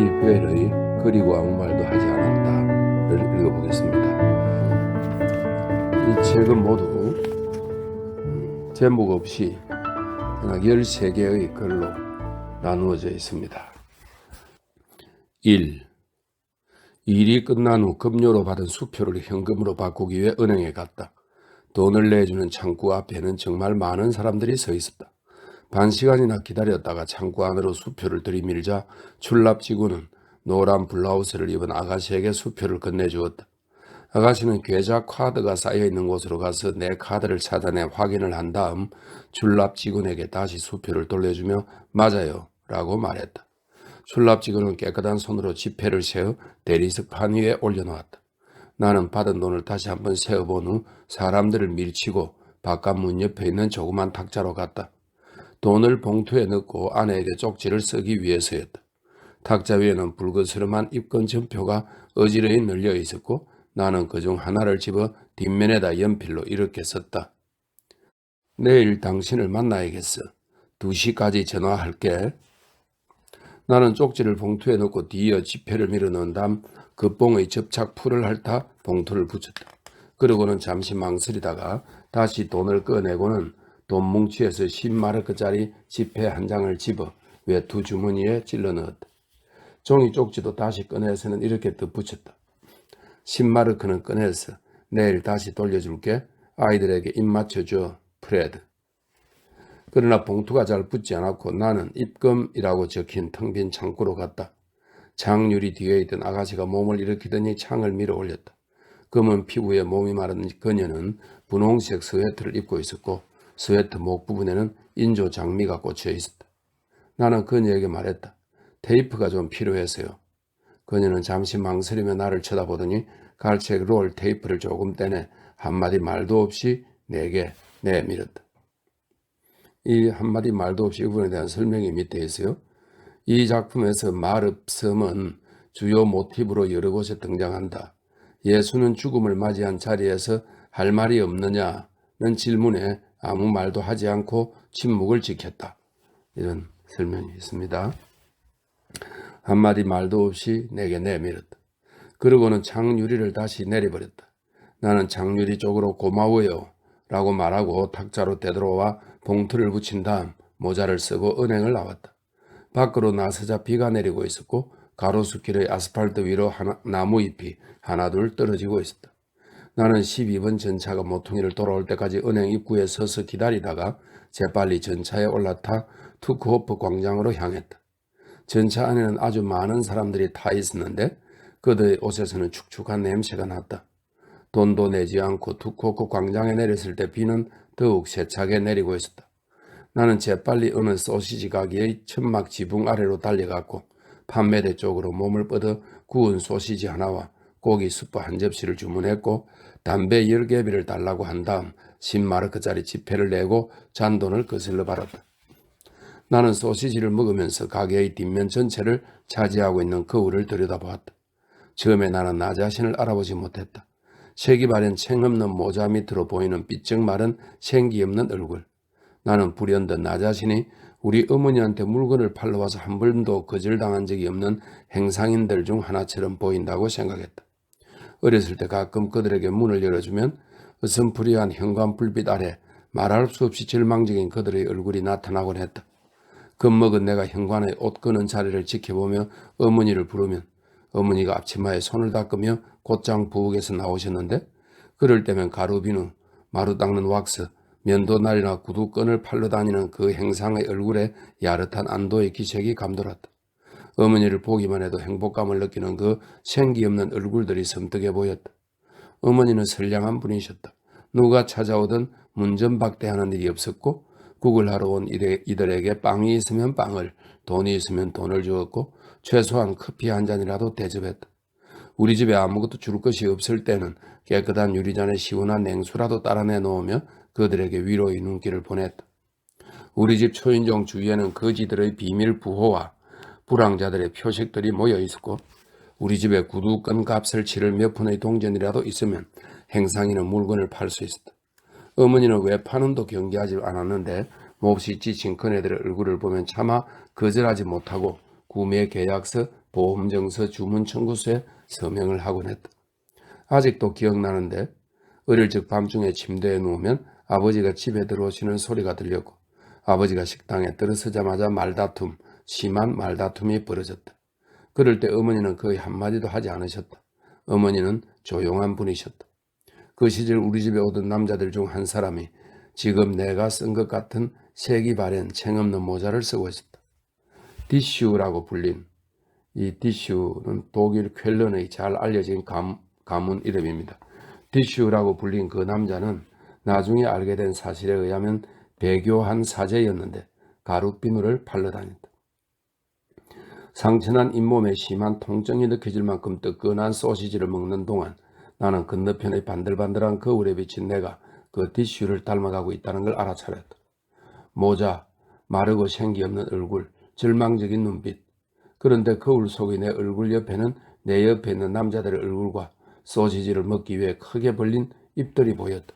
벨의 그리고 아무 말도 하지 않았다를 읽어보겠습니다. 이 책은 모두 제목 없이 13개의 글로 나누어져 있습니다. 1. 일이 끝난 후 급료로 받은 수표를 현금으로 바꾸기 위해 은행에 갔다. 돈을 내주는 창구 앞에는 정말 많은 사람들이 서 있었다. 반 시간이나 기다렸다가 창구 안으로 수표를 들이밀자 출납직원은 노란 블라우스를 입은 아가씨에게 수표를 건네주었다. 아가씨는 계좌 카드가 쌓여있는 곳으로 가서 내 카드를 찾아내 확인을 한 다음 출납직원에게 다시 수표를 돌려주며 맞아요 라고 말했다. 출납직원은 깨끗한 손으로 지폐를 세어 대리석 판 위에 올려놓았다. 나는 받은 돈을 다시 한번 세어본 후 사람들을 밀치고 바깥 문 옆에 있는 조그만 탁자로 갔다. 돈을 봉투에 넣고 아내에게 쪽지를 쓰기 위해서였다. 탁자 위에는 붉으스름한 입건 전표가 어지러이 널려 있었고 나는 그중 하나를 집어 뒷면에다 연필로 이렇게 썼다. 내일 당신을 만나야겠어. 2시까지 전화할게. 나는 쪽지를 봉투에 넣고 뒤이어 지폐를 밀어넣은 다음 급봉의 접착 풀을 핥아 봉투를 붙였다. 그러고는 잠시 망설이다가 다시 돈을 꺼내고는 돈 뭉치에서 10마르크짜리 지폐 한 장을 집어 외투 주머니에 찔러 넣었다. 종이 쪽지도 다시 꺼내서는 이렇게 덧붙였다. 10마르크는 꺼내서 내일 다시 돌려줄게. 아이들에게 입 맞춰줘. 프레드. 그러나 봉투가 잘 붙지 않았고 나는 입금이라고 적힌 텅 빈 창구로 갔다. 창유리 뒤에 있던 아가씨가 몸을 일으키더니 창을 밀어 올렸다. 검은 피부에 몸이 마른 그녀는 분홍색 스웨터를 입고 있었고 스웨터 목 부분에는 인조 장미가 꽂혀 있었다. 나는 그녀에게 말했다. 테이프가 좀 필요해서요. 그녀는 잠시 망설이며 나를 쳐다보더니 갈색 롤 테이프를 조금 떼내 한마디 말도 없이 내게 내밀었다. 이 한마디 말도 없이 이 부분에 대한 설명이 밑에 있어요. 이 작품에서 말없음은 주요 모티브로 여러 곳에 등장한다. 예수는 죽음을 맞이한 자리에서 할 말이 없느냐는 질문에 아무 말도 하지 않고 침묵을 지켰다. 이런 설명이 있습니다. 한마디 말도 없이 내게 내밀었다. 그러고는 창유리를 다시 내려버렸다. 나는 창유리 쪽으로 고마워요 라고 말하고 탁자로 되돌아와 봉투를 붙인 다음 모자를 쓰고 은행을 나왔다. 밖으로 나서자 비가 내리고 있었고 가로수길의 아스팔트 위로 나무잎이 하나둘 떨어지고 있었다. 나는 12번 전차가 모퉁이를 돌아올 때까지 은행 입구에 서서 기다리다가 재빨리 전차에 올라타 투크호프 광장으로 향했다. 전차 안에는 아주 많은 사람들이 타 있었는데 그들의 옷에서는 축축한 냄새가 났다. 돈도 내지 않고 투크호프 광장에 내렸을 때 비는 더욱 세차게 내리고 있었다. 나는 재빨리 어느 소시지 가게의 천막 지붕 아래로 달려갔고 판매대 쪽으로 몸을 뻗어 구운 소시지 하나와 고기 수프 한 접시를 주문했고 담배 10개비를 달라고 한 다음 10마르크짜리 지폐를 내고 잔돈을 거슬러 받았다. 나는 소시지를 먹으면서 가게의 뒷면 전체를 차지하고 있는 거울을 들여다보았다. 처음에 나는 나 자신을 알아보지 못했다. 색이 바랜 챙 없는 모자 밑으로 보이는 삐쩍 마른 생기 없는 얼굴. 나는 불현듯 나 자신이 우리 어머니한테 물건을 팔러 와서 한 번도 거절당한 적이 없는 행상인들 중 하나처럼 보인다고 생각했다. 어렸을 때 가끔 그들에게 문을 열어주면 어슴푸레한 현관불빛 아래 말할 수 없이 절망적인 그들의 얼굴이 나타나곤 했다. 겁먹은 내가 현관의 옷 거는 자리를 지켜보며 어머니를 부르면 어머니가 앞치마에 손을 닦으며 곧장 부엌에서 나오셨는데 그럴 때면 가루비누, 마루 닦는 왁스, 면도날이나 구두끈을 팔러 다니는 그 행상의 얼굴에 야릇한 안도의 기색이 감돌았다. 어머니를 보기만 해도 행복감을 느끼는 그 생기 없는 얼굴들이 섬뜩해 보였다. 어머니는 선량한 분이셨다. 누가 찾아오든 문전박대하는 일이 없었고 국을 하러 온 이들에게 빵이 있으면 빵을, 돈이 있으면 돈을 주었고 최소한 커피 한 잔이라도 대접했다. 우리 집에 아무것도 줄 것이 없을 때는 깨끗한 유리잔에 시원한 냉수라도 따라내 놓으며 그들에게 위로의 눈길을 보냈다. 우리 집 초인종 주위에는 거지들의 비밀 부호와 불황자들의 표식들이 모여 있었고 우리 집에 구두끈 값을 치를 몇 푼의 동전이라도 있으면 행상이는 물건을 팔 수 있었다. 어머니는 왜 파는도 경계하지 않았는데 몹시 지친 그네들의 얼굴을 보면 차마 거절하지 못하고 구매 계약서, 보험정서 주문청구서에 서명을 하곤 했다. 아직도 기억나는데 어릴 적 밤중에 침대에 누우면 아버지가 집에 들어오시는 소리가 들렸고 아버지가 식당에 들어서자마자 심한 말다툼이 벌어졌다. 그럴 때 어머니는 거의 한마디도 하지 않으셨다. 어머니는 조용한 분이셨다. 그 시절 우리 집에 오던 남자들 중 한 사람이 지금 내가 쓴 것 같은 색이 바랜 챙없는 모자를 쓰고 있었다. 디슈라고 불린, 이 디슈는 독일 쾰른의 잘 알려진 가문 이름입니다. 디슈라고 불린 그 남자는 나중에 알게 된 사실에 의하면 배교한 사제였는데 가룻비누를 팔러 다녔다. 상처난 잇몸에 심한 통증이 느껴질 만큼 뜨끈한 소시지를 먹는 동안 나는 건너편의 반들반들한 거울에 비친 내가 그 디슈를 닮아가고 있다는 걸 알아차렸다. 모자, 마르고 생기 없는 얼굴, 절망적인 눈빛. 그런데 거울 속의 내 얼굴 옆에는 내 옆에 있는 남자들의 얼굴과 소시지를 먹기 위해 크게 벌린 입들이 보였다.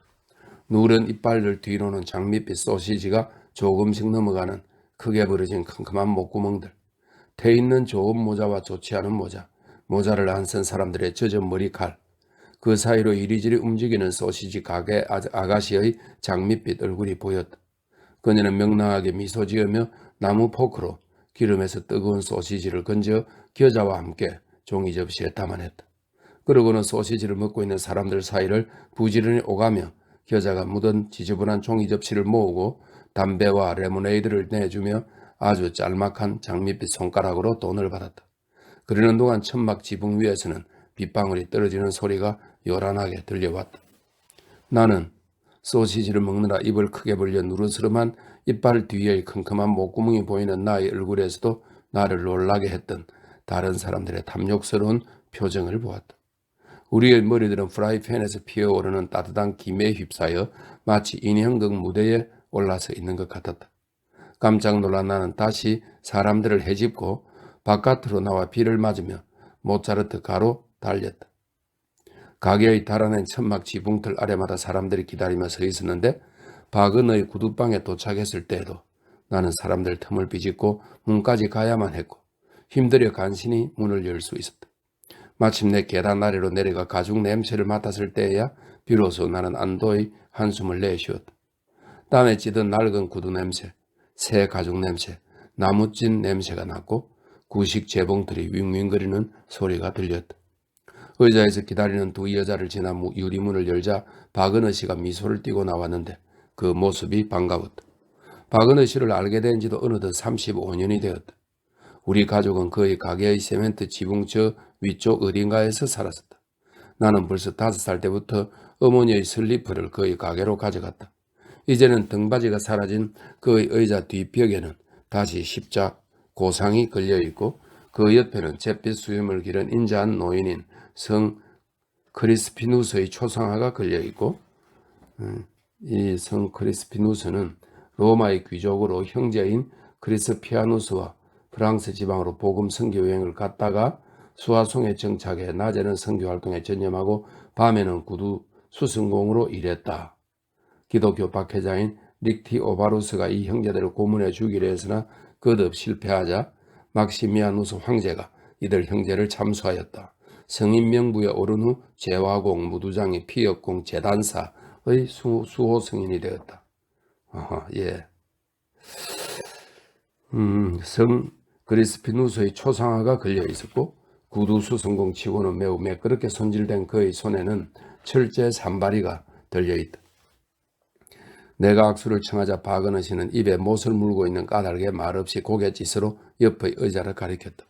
누런 이빨들 뒤로는 장밋빛 소시지가 조금씩 넘어가는 크게 벌어진 컴컴한 목구멍들. 태 있는 좋은 모자와 좋지 않은 모자, 모자를 안 쓴 사람들의 젖은 머리칼, 그 사이로 이리저리 움직이는 소시지 가게 아가씨의 장밋빛 얼굴이 보였다. 그녀는 명랑하게 미소 지으며 나무 포크로 기름에서 뜨거운 소시지를 건져 겨자와 함께 종이 접시에 담아냈다. 그러고는 소시지를 먹고 있는 사람들 사이를 부지런히 오가며 겨자가 묻은 지저분한 종이 접시를 모으고 담배와 레모네이드를 내주며 아주 짤막한 장밋빛 손가락으로 돈을 받았다. 그러는 동안 천막 지붕 위에서는 빗방울이 떨어지는 소리가 요란하게 들려왔다. 나는 소시지를 먹느라 입을 크게 벌려 누르스름한 이빨 뒤의 컴컴한 목구멍이 보이는 나의 얼굴에서도 나를 놀라게 했던 다른 사람들의 탐욕스러운 표정을 보았다. 우리의 머리들은 프라이팬에서 피어오르는 따뜻한 김에 휩싸여 마치 인형극 무대에 올라서 있는 것 같았다. 깜짝 놀란 나는 다시 사람들을 헤집고 바깥으로 나와 비를 맞으며 모차르트 가로 달렸다. 가게의 달아낸 천막 지붕틀 아래마다 사람들이 기다리며 서 있었는데 박은의 구두방에 도착했을 때에도 나는 사람들 틈을 비집고 문까지 가야만 했고 힘들여 간신히 문을 열 수 있었다. 마침내 계단 아래로 내려가 가죽 냄새를 맡았을 때에야 비로소 나는 안도의 한숨을 내쉬었다. 땀에 찌든 낡은 구두 냄새, 새 가죽 냄새, 나무찐 냄새가 났고 구식 재봉틀이 윙윙거리는 소리가 들렸다. 의자에서 기다리는 두 여자를 지나 유리문을 열자 박은혜 씨가 미소를 띠고 나왔는데 그 모습이 반가웠다. 박은혜 씨를 알게 된 지도 어느덧 35년이 되었다. 우리 가족은 거의 가게의 세멘트 지붕 저 위쪽 어딘가에서 살았었다. 나는 벌써 5살 때부터 어머니의 슬리퍼를 거의 가게로 가져갔다. 이제는 등받이가 사라진 그의 의자 뒷벽에는 다시 십자 고상이 걸려있고 그 옆에는 잿빛 수염을 기른 인자한 노인인 성 크리스피누스의 초상화가 걸려있고 이 성 크리스피누스는 로마의 귀족으로 형제인 크리스피아누스와 프랑스 지방으로 복음 선교 여행을 갔다가 수화송에 정착해 낮에는 선교 활동에 전념하고 밤에는 구두 수선공으로 일했다. 기독교 박해자인 닉티 오바루스가 이 형제들을 고문해 주기로 했으나 거듭 실패하자 막시미아누스 황제가 이들 형제를 참수하였다. 성인 명부에 오른 후 제화공, 무두장이, 피역공, 재단사의 수호 성인이 되었다. 예. 성 그리스피누스의 초상화가 걸려 있었고 구두 수성공 치고는 매우 매끄럽게 손질된 그의 손에는 철제 산바리가 들려있다. 내가 악수를 청하자 박은혜 씨는 입에 못을 물고 있는 까닭에 말없이 고갯짓으로 옆의 의자를 가리켰다.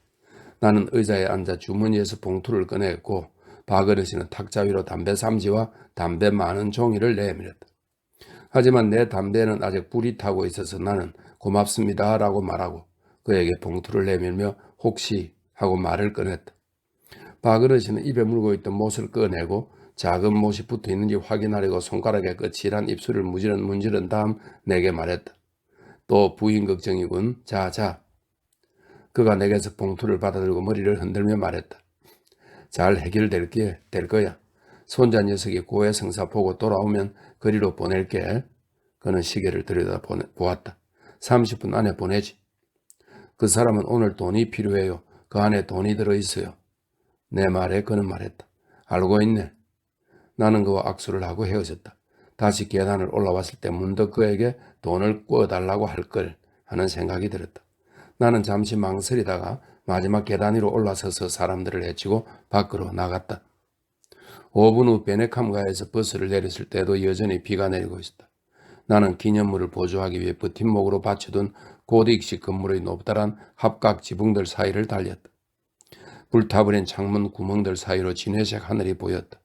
나는 의자에 앉아 주머니에서 봉투를 꺼냈고 박은혜 씨는 탁자 위로 담배 삼지와 담배 많은 종이를 내밀었다. 하지만 내 담배는 아직 불이 타고 있어서 나는 고맙습니다 라고 말하고 그에게 봉투를 내밀며 혹시 하고 말을 꺼냈다. 박은혜 씨는 입에 물고 있던 못을 꺼내고 작은 못이 붙어있는지 확인하려고 손가락에 거칠한 입술을 문지른 다음 내게 말했다. 또 부인 걱정이군. 자. 그가 내게서 봉투를 받아들고 머리를 흔들며 말했다. 잘 해결될 거야. 손자 녀석이 고해성사 보고 돌아오면 거리로 보낼게. 그는 시계를 들여다보았다. 30분 안에 보내지. 그 사람은 오늘 돈이 필요해요. 그 안에 돈이 들어있어요. 내 말에 그는 말했다. 알고 있네. 나는 그와 악수를 하고 헤어졌다. 다시 계단을 올라왔을 때 문득 그에게 돈을 꿔달라고 할 걸 하는 생각이 들었다. 나는 잠시 망설이다가 마지막 계단 위로 올라서서 사람들을 해치고 밖으로 나갔다. 5분 후 베네캄가에서 버스를 내렸을 때도 여전히 비가 내리고 있었다. 나는 기념물을 보조하기 위해 버팀목으로 받쳐둔 고딕식 건물의 높다란 합각 지붕들 사이를 달렸다. 불타버린 창문 구멍들 사이로 진회색 하늘이 보였다.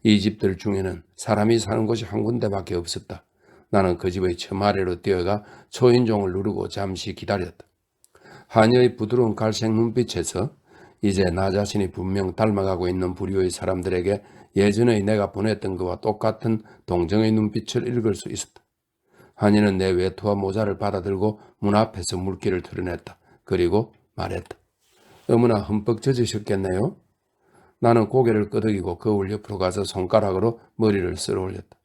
이 집들 중에는 사람이 사는 곳이 한 군데밖에 없었다. 나는 그 집의 처마리로 뛰어가 초인종을 누르고 잠시 기다렸다. 하녀의 부드러운 갈색 눈빛에서 이제 나 자신이 분명 닮아가고 있는 부류의 사람들에게 예전에 내가 보냈던 것과 똑같은 동정의 눈빛을 읽을 수 있었다. 하녀는 내 외투와 모자를 받아들고 문 앞에서 물기를 털어냈다. 그리고 말했다. 어머나 흠뻑 젖으셨겠네요. 나는 고개를 끄덕이고 거울 옆으로 가서 손가락으로 머리를 쓸어 올렸다.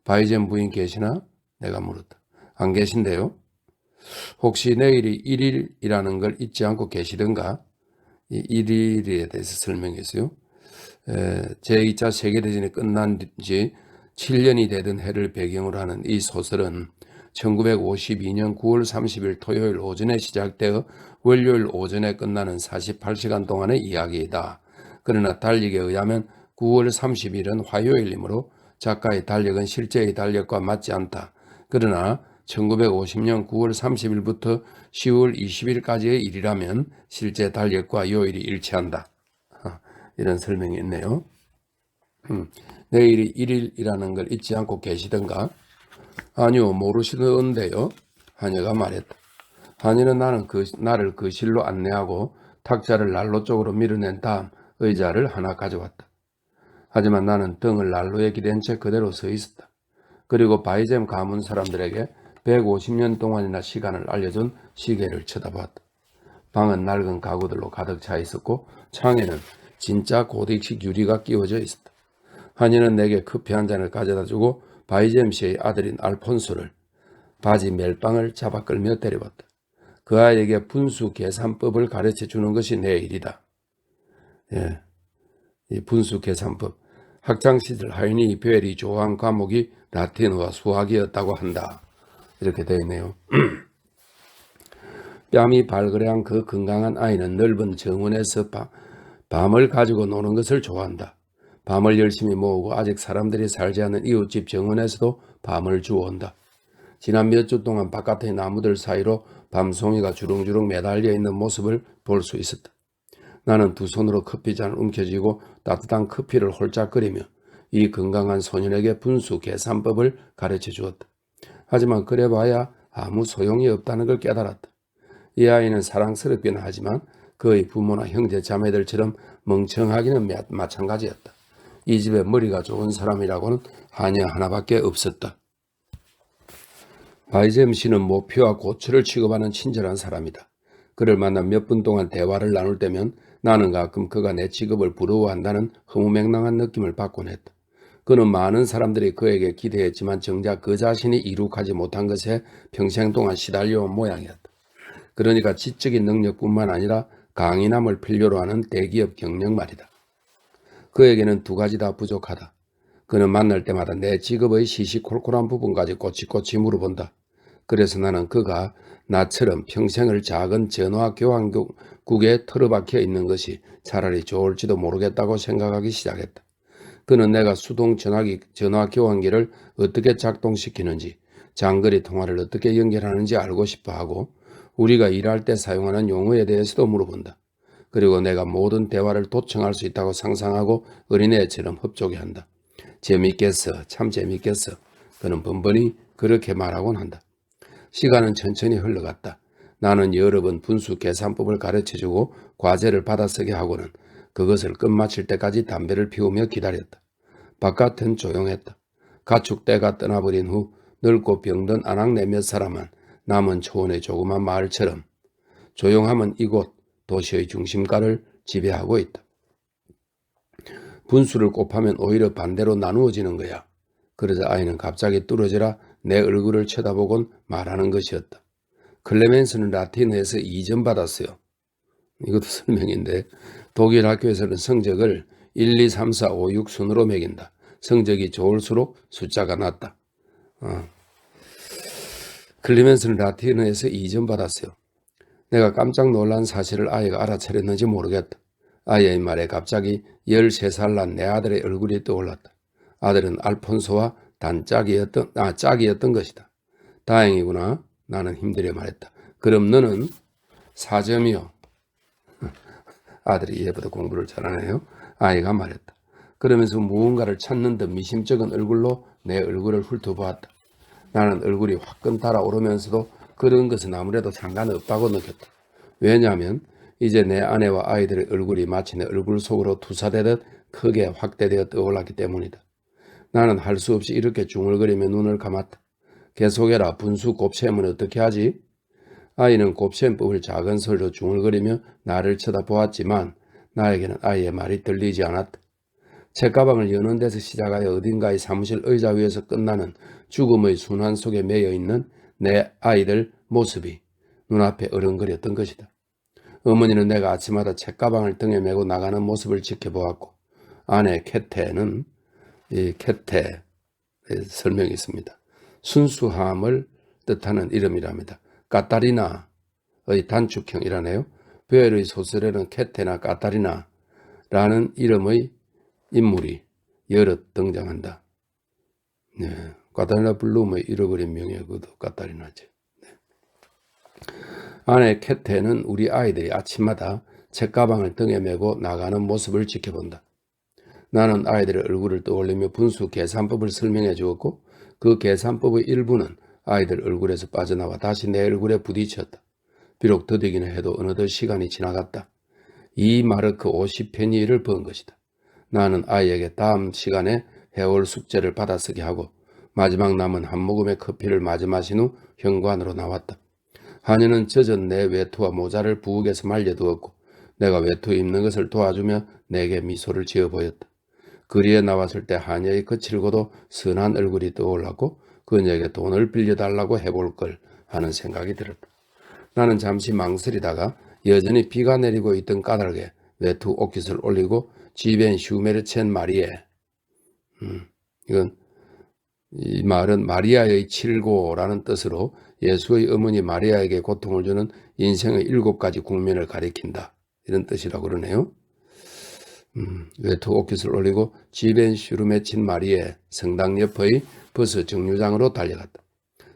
바이젠 부인 계시나? 내가 물었다. 안 계신데요? 혹시 내일이 1일이라는 걸 잊지 않고 계시던가? 이 1일에 대해서 설명했어요. 제2차 세계대전이 끝난 지 7년이 되던 해를 배경으로 하는 이 소설은 1952년 9월 30일 토요일 오전에 시작되어 월요일 오전에 끝나는 48시간 동안의 이야기이다. 그러나 달력에 의하면 9월 30일은 화요일이므로 작가의 달력은 실제의 달력과 맞지 않다. 그러나 1950년 9월 30일부터 10월 20일까지의 일이라면 실제 달력과 요일이 일치한다. 이런 설명이 있네요. 내일이 1일이라는 걸 잊지 않고 계시던가? 아니요, 모르시던데요. 하녀가 말했다. 하녀는 나를 거실로 안내하고 탁자를 난로 쪽으로 밀어낸 다음 의자를 하나 가져왔다. 하지만 나는 등을 난로에 기댄 채 그대로 서 있었다. 그리고 바이젬 가문 사람들에게 150년 동안이나 시간을 알려준 시계를 쳐다봤다. 방은 낡은 가구들로 가득 차 있었고 창에는 진짜 고딕식 유리가 끼워져 있었다. 하녀는 내게 커피 한 잔을 가져다 주고 바이젬 씨의 아들인 알폰소를 바지 멜빵을 잡아 끌며 데려왔다. 그 아이에게 분수 계산법을 가르쳐 주는 것이 내 일이다. 이 분수 계산법. 학창시절 하인이 벨이 좋아한 과목이 라틴어와 수학이었다고 한다. 이렇게 되어 있네요. 뺨이 발그레한 그 건강한 아이는 넓은 정원에서 밤을 가지고 노는 것을 좋아한다. 밤을 열심히 모으고 아직 사람들이 살지 않은 이웃집 정원에서도 밤을 주워온다. 지난 몇 주 동안 바깥의 나무들 사이로 밤송이가 주렁주렁 매달려 있는 모습을 볼 수 있었다. 나는 두 손으로 커피잔을 움켜쥐고 따뜻한 커피를 홀짝거리며 이 건강한 소년에게 분수 계산법을 가르쳐 주었다. 하지만 그래봐야 아무 소용이 없다는 걸 깨달았다. 이 아이는 사랑스럽긴 하지만 그의 부모나 형제 자매들처럼 멍청하기는 마찬가지였다. 이 집에 머리가 좋은 사람이라고는 하녀 하나밖에 없었다. 바이젬 씨는 모피와 고추를 취급하는 친절한 사람이다. 그를 만나 몇 분 동안 대화를 나눌 때면 나는 가끔 그가 내 직업을 부러워한다는 허무맹랑한 느낌을 받곤 했다. 그는 많은 사람들이 그에게 기대했지만 정작 그 자신이 이룩하지 못한 것에 평생 동안 시달려온 모양이었다. 그러니까 지적인 능력뿐만 아니라 강인함을 필요로 하는 대기업 경력 말이다. 그에게는 두 가지 다 부족하다. 그는 만날 때마다 내 직업의 시시콜콜한 부분까지 꼬치꼬치 물어본다. 그래서 나는 그가 나처럼 평생을 작은 전화 교환국에 틀어박혀 있는 것이 차라리 좋을지도 모르겠다고 생각하기 시작했다. 그는 내가 수동 전화 교환기를 어떻게 작동시키는지, 장거리 통화를 어떻게 연결하는지 알고 싶어 하고 우리가 일할 때 사용하는 용어에 대해서도 물어본다. 그리고 내가 모든 대화를 도청할 수 있다고 상상하고 어린애처럼 흡족해한다. 재밌겠어, 참 재밌겠어. 그는 번번이 그렇게 말하곤 한다. 시간은 천천히 흘러갔다. 나는 여러 번 분수 계산법을 가르쳐주고 과제를 받아쓰게 하고는 그것을 끝마칠 때까지 담배를 피우며 기다렸다. 바깥은 조용했다. 가축 떼가 떠나버린 후 늙고 병든 아낙네 몇 사람은 남은 초원의 조그만 마을처럼 조용함은 이곳 도시의 중심가를 지배하고 있다. 분수를 곱하면 오히려 반대로 나누어지는 거야. 그러자 아이는 갑자기 뚫어져라 내 얼굴을 쳐다보곤 말하는 것이었다. 클레멘스는 라틴어에서 2점 받았어요. 이것도 설명인데 독일 학교에서는 성적을 1, 2, 3, 4, 5, 6 순으로 매긴다. 성적이 좋을수록 숫자가 낮다. 클리멘스는 라틴어에서 2점 받았어요. 내가 깜짝 놀란 사실을 아이가 알아차렸는지 모르겠다. 아이의 말에 갑자기 13살 난 내 아들의 얼굴이 떠올랐다. 아들은 알폰소와 짝이었던 것이다. 다행이구나. 나는 힘들게 말했다. 그럼 너는 4점이요. 아들이 얘보다 공부를 잘하네요. 아이가 말했다. 그러면서 무언가를 찾는 듯 미심쩍은 얼굴로 내 얼굴을 훑어보았다. 나는 얼굴이 화끈 달아오르면서도 그런 것은 아무래도 상관없다고 느꼈다. 왜냐하면 이제 내 아내와 아이들의 얼굴이 마치 내 얼굴 속으로 투사되듯 크게 확대되어 떠올랐기 때문이다. 나는 할 수 없이 이렇게 중얼거리며 눈을 감았다. 계속해라. 분수 곱셈은 어떻게 하지? 아이는 곱셈법을 작은 소리로 중얼거리며 나를 쳐다보았지만 나에게는 아이의 말이 들리지 않았다. 책가방을 여는 데서 시작하여 어딘가의 사무실 의자 위에서 끝나는 죽음의 순환 속에 매여있는 내 아이들 모습이 눈앞에 어른거렸던 것이다. 어머니는 내가 아침마다 책가방을 등에 메고 나가는 모습을 지켜보았고 아내 캐테는 이 캐테의 설명이 있습니다. 순수함을 뜻하는 이름이랍니다. 까타리나의 단축형이라네요. 베어의 소설에는 캐테나 까타리나라는 이름의 인물이 여러 등장한다. 네, 까타리나 블룸의 잃어버린 명예 그도 까타리나죠. 네. 아내 캐테는 우리 아이들이 아침마다 책가방을 등에 메고 나가는 모습을 지켜본다. 나는 아이들의 얼굴을 떠올리며 분수 계산법을 설명해 주었고 그 계산법의 일부는 아이들 얼굴에서 빠져나와 다시 내 얼굴에 부딪혔다. 비록 더디기는 해도 어느덧 시간이 지나갔다. 이 마르크 50페니를 번 것이다. 나는 아이에게 다음 시간에 해올 숙제를 받아쓰게 하고 마지막 남은 한 모금의 커피를 마저 마신 후 현관으로 나왔다. 하녀는 젖은 내 외투와 모자를 부엌에서 말려두었고 내가 외투 입는 것을 도와주며 내게 미소를 지어 보였다. 거리에 나왔을 때 하녀의 거칠고도 선한 얼굴이 떠올랐고 그녀에게 돈을 빌려달라고 해볼 걸 하는 생각이 들었다. 나는 잠시 망설이다가 여전히 비가 내리고 있던 까닭에 외투 옷깃을 올리고 지벤 슈메르첸 마리에 이 말은 마리아의 칠고라는 뜻으로 예수의 어머니 마리아에게 고통을 주는 인생의 7가지 국면을 가리킨다. 이런 뜻이라고 그러네요. 외투 옷깃을 올리고 지벤 슈르메친 마리에 성당 옆의 버스 정류장으로 달려갔다.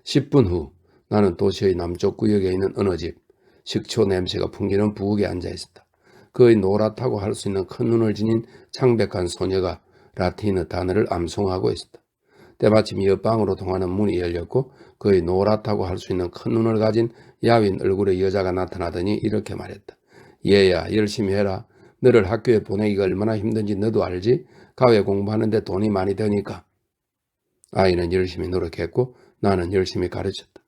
10분 후 나는 도시의 남쪽 구역에 있는 어느 집, 식초 냄새가 풍기는 부엌에 앉아 있었다. 그의 노랗다고 할 수 있는 큰 눈을 지닌 창백한 소녀가 라틴어 단어를 암송하고 있었다. 때마침 옆방으로 통하는 문이 열렸고 그의 노랗다고 할 수 있는 큰 눈을 가진 야윈 얼굴의 여자가 나타나더니 이렇게 말했다. 얘야, 열심히 해라. 너를 학교에 보내기가 얼마나 힘든지 너도 알지? 가외 공부하는데 돈이 많이 드니까. 아이는 열심히 노력했고 나는 열심히 가르쳤다.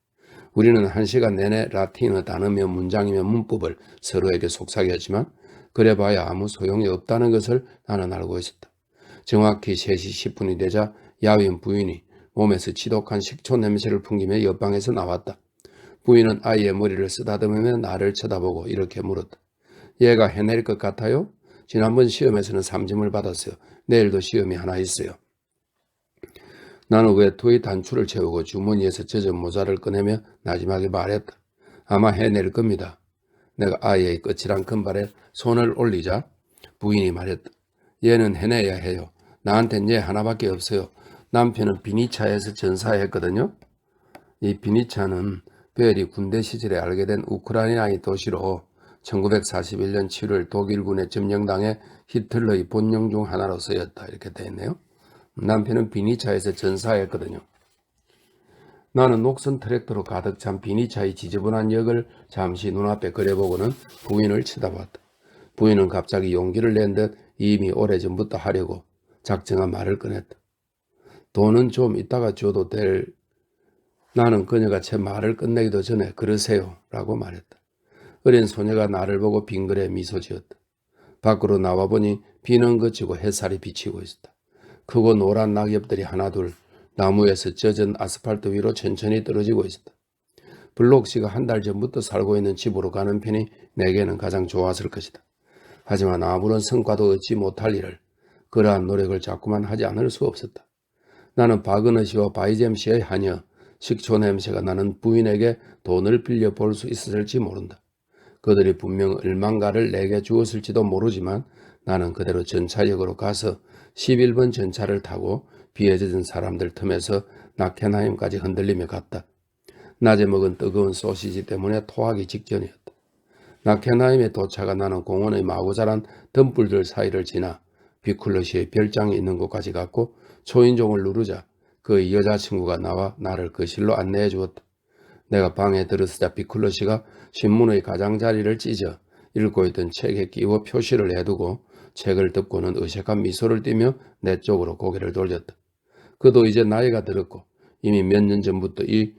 우리는 1시간 내내 라틴어 단어며 문장이며 문법을 서로에게 속삭였지만 그래봐야 아무 소용이 없다는 것을 나는 알고 있었다. 정확히 3시 10분이 되자 야윈 부인이 몸에서 지독한 식초 냄새를 풍기며 옆방에서 나왔다. 부인은 아이의 머리를 쓰다듬으며 나를 쳐다보고 이렇게 물었다. 얘가 해낼 것 같아요? 지난번 시험에서는 3점을 받았어요. 내일도 시험이 하나 있어요. 나는 외투의 단추를 채우고 주머니에서 젖은 모자를 꺼내며 나지막에 말했다. 아마 해낼 겁니다. 내가 아이의 거칠한 금발에 손을 올리자 부인이 말했다. 얘는 해내야 해요. 나한텐 얘 하나밖에 없어요. 남편은 비니차에서 전사했거든요. 이 비니차는 베리 군대 시절에 알게 된 우크라이나의 도시로 1941년 7월 독일군에 점령당해 히틀러의 본영 중 하나로 쓰였다. 이렇게 되어 있네요. 남편은 비니차에서 전사했거든요. 나는 녹슨 트랙터로 가득 찬 비니차의 지저분한 역을 잠시 눈앞에 그려보고는 부인을 쳐다봤다. 부인은 갑자기 용기를 낸 듯 이미 오래전부터 하려고 작정한 말을 꺼냈다. 돈은 좀 이따가 줘도 될... 나는 그녀가 제 말을 끝내기도 전에 그러세요 라고 말했다. 어린 소녀가 나를 보고 빙그레 미소 지었다. 밖으로 나와보니 비는 그치고 햇살이 비치고 있었다. 크고 노란 낙엽들이 하나둘 나무에서 젖은 아스팔트 위로 천천히 떨어지고 있었다. 블록씨가 한 달 전부터 살고 있는 집으로 가는 편이 내게는 가장 좋았을 것이다. 하지만 아무런 성과도 얻지 못할 일을 그러한 노력을 자꾸만 하지 않을 수 없었다. 나는 박은하 씨와 바이잼 씨의 하녀, 식초 냄새가 나는 부인에게 돈을 빌려 볼 수 있었을지 모른다. 그들이 분명 얼만가를 내게 주었을지도 모르지만 나는 그대로 전차역으로 가서 11번 전차를 타고 비에 젖은 사람들 틈에서 나케나임까지 흔들리며 갔다. 낮에 먹은 뜨거운 소시지 때문에 토하기 직전이었다. 나케나임에 도착한 나는 공원의 마구 자란 덤불들 사이를 지나 비쿨러시의 별장이 있는 곳까지 갔고 초인종을 누르자 그의 여자친구가 나와 나를 거실로 안내해 주었다. 내가 방에 들어서자 비쿨러시가 신문의 가장자리를 찢어 읽고 있던 책에 끼워 표시를 해두고 책을 덮고는 어색한 미소를 띠며 내 쪽으로 고개를 돌렸다. 그도 이제 나이가 들었고 이미 몇 년 전부터 이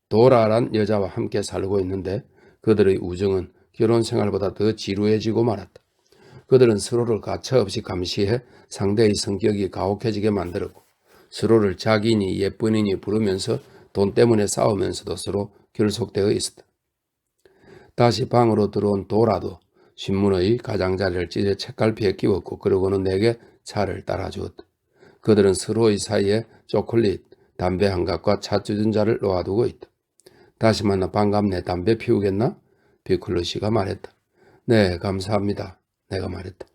도라란 여자와 함께 살고 있는데 그들의 우정은 결혼 생활보다 더 지루해지고 말았다. 그들은 서로를 가차없이 감시해 상대의 성격이 가혹해지게 만들었고 서로를 자기니 예쁜이니 부르면서 돈 때문에 싸우면서도 서로 결속되어 있었다. 다시 방으로 들어온 도라도 신문의 가장자리를 찢어 책갈피에 끼웠고 그러고는 내게 차를 따라주었다. 그들은 서로의 사이에 초콜릿, 담배 한 갑과 차 주전자를 놓아두고 있다. 다시 만나 반갑네. 담배 피우겠나? 비클러시가 말했다. 네, 감사합니다. 내가 말했다.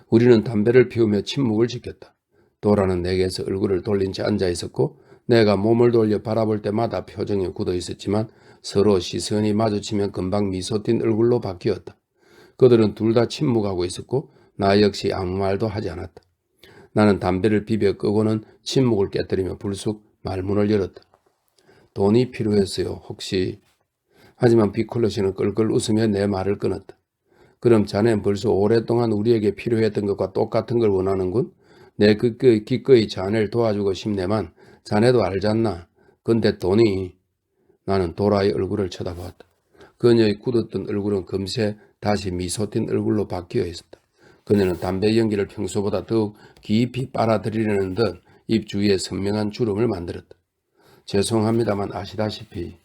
우리는 담배를 피우며 침묵을 지켰다. 도라는 내게서 얼굴을 돌린 채 앉아 있었고 내가 몸을 돌려 바라볼 때마다 표정이 굳어 있었지만 서로 시선이 마주치면 금방 미소 띤 얼굴로 바뀌었다. 그들은 둘 다 침묵하고 있었고 나 역시 아무 말도 하지 않았다. 나는 담배를 비벼 끄고는 침묵을 깨뜨리며 불쑥 말문을 열었다. 돈이 필요했어요. 혹시. 하지만 비클러시는 끌끌 웃으며 내 말을 끊었다. 그럼 자넨 벌써 오랫동안 우리에게 필요했던 것과 똑같은 걸 원하는군. 내 기꺼이 자네를 도와주고 싶네만 자네도 알잖나. 근데 돈이. 나는 도라의 얼굴을 쳐다보았다. 그녀의 굳었던 얼굴은 금세 다시 미소 띤 얼굴로 바뀌어 있었다. 그녀는 담배 연기를 평소보다 더욱 깊이 빨아들이려는 듯 입 주위에 선명한 주름을 만들었다. 죄송합니다만 아시다시피.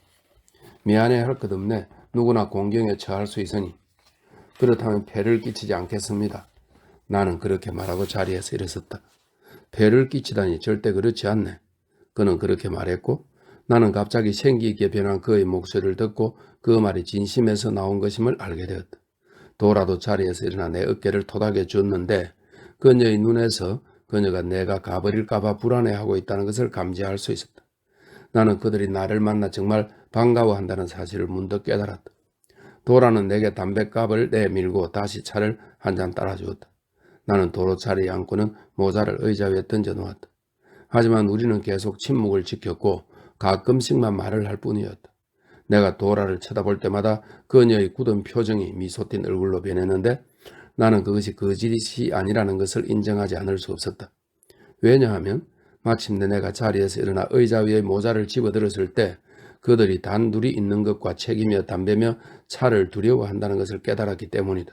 미안해 할 것 없네. 누구나 공경에 처할 수 있으니. 그렇다면 폐를 끼치지 않겠습니다. 나는 그렇게 말하고 자리에서 일어섰다. 폐를 끼치다니 절대 그렇지 않네. 그는 그렇게 말했고 나는 갑자기 생기 있게 변한 그의 목소리를 듣고 그 말이 진심에서 나온 것임을 알게 되었다. 도라도 자리에서 일어나 내 어깨를 토닥여 줬는데 그녀의 눈에서 그녀가 내가 가버릴까봐 불안해하고 있다는 것을 감지할 수 있었다. 나는 그들이 나를 만나 정말 반가워한다는 사실을 문득 깨달았다. 도라는 내게 담뱃갑을 내밀고 다시 차를 한 잔 따라주었다. 나는 도로 자리에 앉고는 모자를 의자 위에 던져놓았다. 하지만 우리는 계속 침묵을 지켰고 가끔씩만 말을 할 뿐이었다. 내가 도라를 쳐다볼 때마다 그녀의 굳은 표정이 미소 띤 얼굴로 변했는데 나는 그것이 거짓이 아니라는 것을 인정하지 않을 수 없었다. 왜냐하면 마침내 내가 자리에서 일어나 의자 위에 모자를 집어들었을 때 그들이 단둘이 있는 것과 책이며 담배며 차를 두려워한다는 것을 깨달았기 때문이다.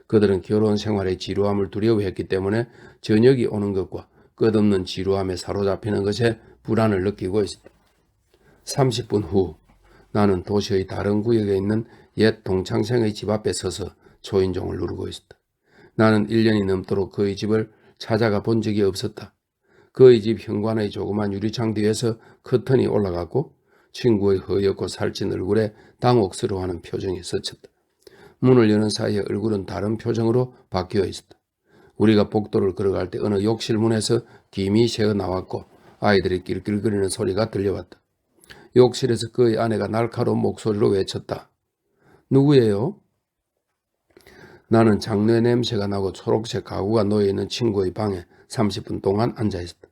그들은 결혼 생활의 지루함을 두려워했기 때문에 저녁이 오는 것과 끝없는 지루함에 사로잡히는 것에 불안을 느끼고 있었다. 30분 후 나는 도시의 다른 구역에 있는 옛 동창생의 집 앞에 서서 초인종을 누르고 있었다. 나는 1년이 넘도록 그의 집을 찾아가 본 적이 없었다. 그의 집 현관의 조그만 유리창 뒤에서 커튼이 올라갔고 친구의 허옇고 살찐 얼굴에 당혹스러워하는 표정이 스쳤다. 문을 여는 사이에 얼굴은 다른 표정으로 바뀌어 있었다. 우리가 복도를 걸어갈 때 어느 욕실 문에서 김이 새어 나왔고 아이들이 낄낄거리는 소리가 들려왔다. 욕실에서 그의 아내가 날카로운 목소리로 외쳤다. 누구예요? 나는 장내 냄새가 나고 초록색 가구가 놓여있는 친구의 방에 30분 동안 앉아있었다.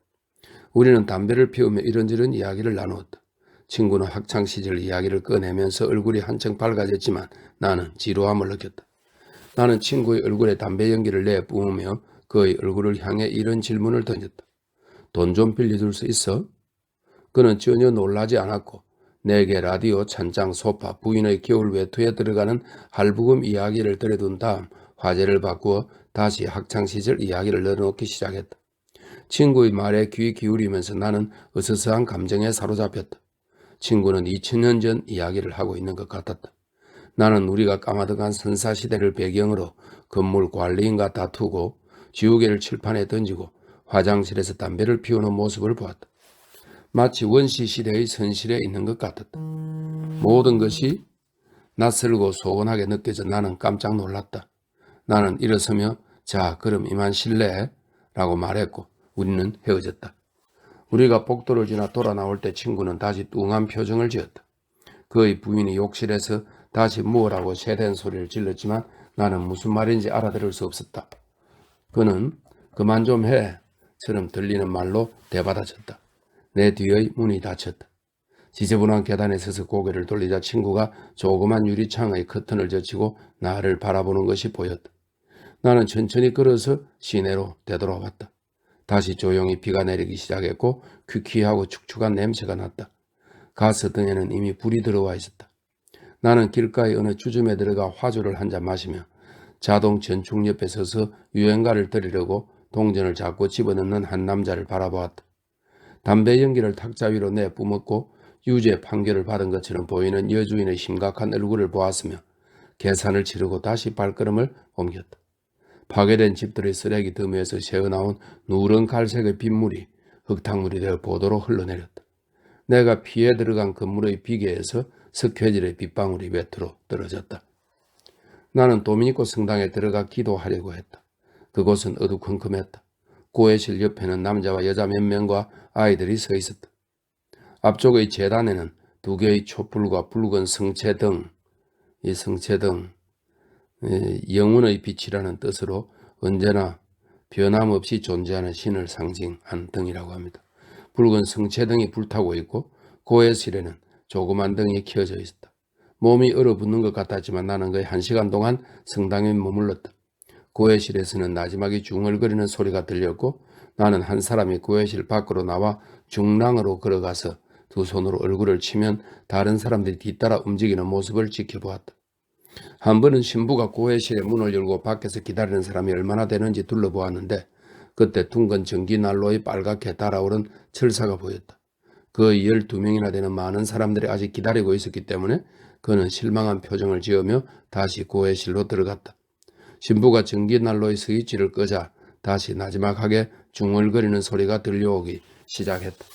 우리는 담배를 피우며 이런저런 이야기를 나누었다. 친구는 학창시절 이야기를 꺼내면서 얼굴이 한층 밝아졌지만 나는 지루함을 느꼈다. 나는 친구의 얼굴에 담배 연기를 내뿜으며 그의 얼굴을 향해 이런 질문을 던졌다. 돈 좀 빌려줄 수 있어? 그는 전혀 놀라지 않았고 내게 라디오, 찬장, 소파, 부인의 겨울 외투에 들어가는 할부금 이야기를 들여둔 다음 화제를 바꾸어 다시 학창시절 이야기를 넣어놓기 시작했다. 친구의 말에 귀 기울이면서 나는 으스스한 감정에 사로잡혔다. 친구는 2000년 전 이야기를 하고 있는 것 같았다. 나는 우리가 까마득한 선사시대를 배경으로 건물 관리인과 다투고 지우개를 칠판에 던지고 화장실에서 담배를 피우는 모습을 보았다. 마치 원시시대의 선실에 있는 것 같았다. 모든 것이 낯설고 소원하게 느껴져 나는 깜짝 놀랐다. 나는 일어서며 자 그럼 이만 실례 라고 말했고 우리는 헤어졌다. 우리가 복도를 지나 돌아 나올 때 친구는 다시 뚱한 표정을 지었다. 그의 부인이 욕실에서 다시 무엇라고 세댄 소리를 질렀지만 나는 무슨 말인지 알아들을 수 없었다. 그는 그만 좀 해 처럼 들리는 말로 대받아쳤다. 내 뒤의 문이 닫혔다. 지저분한 계단에 서서 고개를 돌리자 친구가 조그만 유리창의 커튼을 젖히고 나를 바라보는 것이 보였다. 나는 천천히 걸어서 시내로 되돌아왔다. 다시 조용히 비가 내리기 시작했고 퀴퀴하고 축축한 냄새가 났다. 가스등에는 이미 불이 들어와 있었다. 나는 길가의 어느 주점에 들어가 화주를 한 잔 마시며 자동 전축 옆에 서서 유행가를 들으려고 동전을 자꾸 집어넣는 한 남자를 바라보았다. 담배 연기를 탁자 위로 내뿜었고 유죄 판결을 받은 것처럼 보이는 여주인의 심각한 얼굴을 보았으며 계산을 치르고 다시 발걸음을 옮겼다. 파괴된 집들의 쓰레기 더미에서 새어나온 누런 갈색의 빗물이 흙탕물이 되어 보도로 흘러내렸다. 내가 피해 들어간 건물의 비계에서 석회질의 빗방울이 외투로 떨어졌다. 나는 도미니코 성당에 들어가 기도하려고 했다. 그곳은 어두컴컴했다. 고해실 옆에는 남자와 여자 몇 명과 아이들이 서 있었다. 앞쪽의 제단에는 두 개의 촛불과 붉은 성체등, 이 성체등, 영혼의 빛이라는 뜻으로 언제나 변함없이 존재하는 신을 상징한 등이라고 합니다. 붉은 성체등이 불타고 있고 고해실에는 조그만 등이 켜져 있었다. 몸이 얼어붙는 것 같았지만 나는 거의 1시간 동안 성당에 머물렀다. 고해실에서는 나지막이 중얼거리는 소리가 들렸고 나는 한 사람이 고해실 밖으로 나와 중랑으로 걸어가서 두 손으로 얼굴을 치면 다른 사람들이 뒤따라 움직이는 모습을 지켜보았다. 한 번은 신부가 고해실의 문을 열고 밖에서 기다리는 사람이 얼마나 되는지 둘러보았는데 그때 둥근 전기난로에 빨갛게 달아오른 철사가 보였다. 거의 12명이나 되는 많은 사람들이 아직 기다리고 있었기 때문에 그는 실망한 표정을 지으며 다시 고해실로 들어갔다. 신부가 전기난로의 스위치를 끄자 다시 나지막하게 중얼거리는 소리가 들려오기 시작했다.